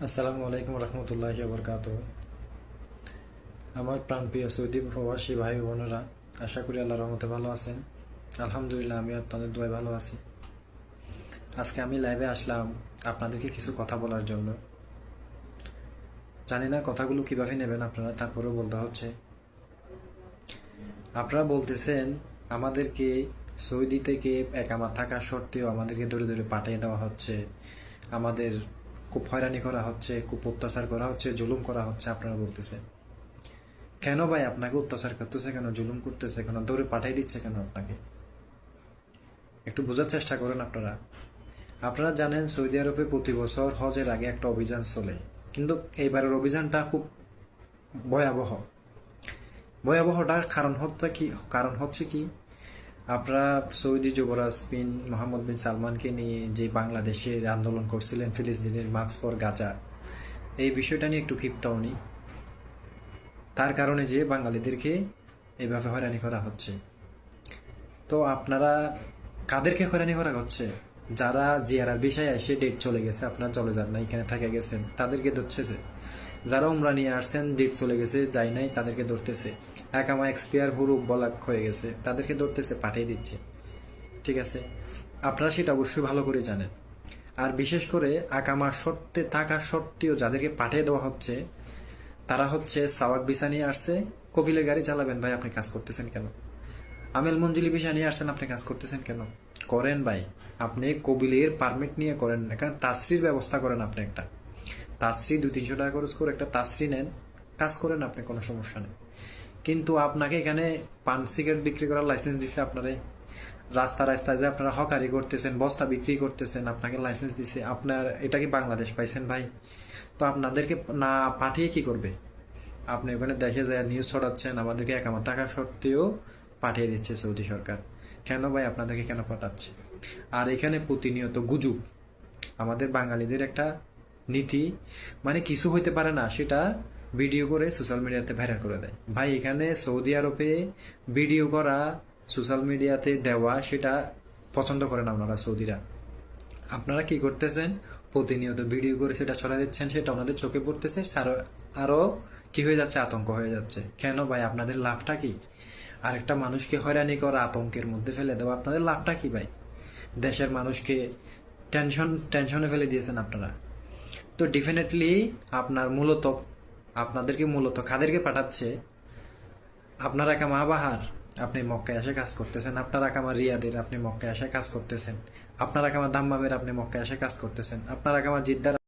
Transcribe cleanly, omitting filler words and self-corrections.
আসসালামু আলাইকুম রহমতুল্লাহি বরকাত। আমার প্রাণপ্রিয় সৌদি প্রবাসী ভাই বোনেরা, আশা করি আল্লাহর রহমতে ভালো আছেন। আলহামদুলিল্লাহ, আমি আপনাদের দোয়ায় ভালো আছি। আজকে আমি লাইভে আসলাম আপনাদেরকে কিছু কথা বলার জন্য। জানি না কথাগুলো কিভাবে নেবেন আপনারা, তারপরেও বলতে হচ্ছে। আপনারা বলতেছেন আমাদেরকে সৌদি থেকে একামা থাকা সত্ত্বেও আমাদেরকে ধরে ধরে পাঠিয়ে দেওয়া হচ্ছে, আমাদের খুব হয়রানি করা হচ্ছে, খুব অত্যাচার করা হচ্ছে, জুলুম করা হচ্ছে। আপনারা বলতেছেন কেন ভাই আপনাকে অত্যাচার করতেছে, কেন জুলুম করতেছে, কেন দৌড়ে পাঠিয়ে দিচ্ছে কেন? আপনাকে একটু বোঝার চেষ্টা করেন। আপনারা আপনারা জানেন সৌদি আরবে প্রতি বছর হজের আগে একটা অভিযান চলে, কিন্তু এইবারের অভিযানটা খুব ভয়াবহ। ভয়াবহটার কারণ হচ্ছে কি আপনারা সৌদি যুবরাজ বিন মোহাম্মদ বিন সালমানকে নিয়ে যে বাংলাদেশে আন্দোলন করছিলেন ফিলিস্তিনের মার্কস ফর গাজা, এই বিষয়টা নিয়ে একটু ক্ষিপ্ত উনি। তার কারণে যে বাঙালিদেরকে এইভাবে হয়রানি করা হচ্ছে। তো আপনারা কাদেরকে হয়রানি করা হচ্ছে? যারা জিয়ারার বিষয়ে এসে ডেট চলে গেছে, আপনারা চলে যান না, এখানে থেকে গেছেন, তাদেরকে ধরছে। যারা উমরা নিয়ে আসছেন, ডেট চলে গেছে, যাই নাই, তাদেরকে ধরতেছে। একামা এক্সপায়ার হুরুপ বলাক হয়ে গেছে, তাদেরকে ধরতেছে, পাঠিয়ে দিচ্ছে। ঠিক আছে, আপনারা সেটা অবশ্যই ভালো করে জানেন। আর বিশেষ করে আকামা সত্ত্বে থাকা সত্ত্বেও যাদেরকে পাঠিয়ে দেওয়া হচ্ছে, তারা হচ্ছে সাওয়াক ভিসা নিয়ে আসছে। কপিলের গাড়ি চালাবেন ভাই, আপনি কাজ করতেছেন কেন? আমেল মঞ্জিলি ভিসা নিয়ে আসছেন, আপনি কাজ করতেছেন কেন? করেন ভাই, আপনি কবিলের পারমিট নিয়ে করেন, এখানে তাসরির ব্যবস্থা করেন। আপনি একটা তাসরি 200-300 টাকা খরচ করে একটা তাসরি নেন, কাজ করেন, আপনি কোনো সমস্যা নেই। কিন্তু আপনাকে এখানে পান সিগারেট বিক্রি করার লাইসেন্স দিচ্ছে আপনারে। রাস্তায় যে আপনারা হকারি করতেছেন, বস্তা বিক্রি করতেছেন, আপনাকে লাইসেন্স দিচ্ছে। আপনার এটা কি বাংলাদেশ পাইছেন ভাই? তো আপনাদেরকে না পাঠিয়ে কি করবে? আপনি ওখানে দেখে যায় নিউজ ছড়াচ্ছেন, আমাদেরকে একামা থাকা সত্ত্বেও পাঠিয়ে দিচ্ছে সৌদি সরকার। কেন ভাই আপনাদেরকে কেন পাঠাচ্ছে? আর এখানে প্রতিনিয়ত গুজব। আমাদের বাঙালিদের একটা নীতি, মানে কিছু হইতে পারে না সেটা ভিডিও করে সোশ্যাল মিডিয়াতে ভাইরাল করে দেয়। ভাই এখানে সৌদি আরবে ভিডিও করা, সোশ্যাল মিডিয়াতে দেওয়া, সেটা পছন্দ করেন আপনারা সৌদিরা। আপনারা কি করতেছেন? প্রতিনিয়ত ভিডিও করে সেটা ছড়া দিচ্ছেন, সেটা ওনাদের চোখে পড়তেছে, আরো কি হয়ে যাচ্ছে, আতঙ্ক হয়ে যাচ্ছে। কেন ভাই আপনাদের লাভটা কি? আরেকটা মানুষকে হয়রানি করা, আতঙ্কের মধ্যে ফেলে দেওয়া, আপনাদের লাভটা কি ভাই? দেশের মানুষকে টেনশনে ফেলে দিয়েছেন আপনারা। তো ডেফিনেটলি আপনাদেরকে মূলত কাদেরকে পাঠাচ্ছে? আপনার একামা বাহার, আপনি মক্কায় এসে কাজ করতেছেন। আপনার একামা রিয়াদের, আপনি মক্কায় এসে কাজ করতেছেন। আপনার একামা দাম্মামের, আপনি মক্কায় এসে কাজ করতেছেন। আপনার একামা জিদ্দার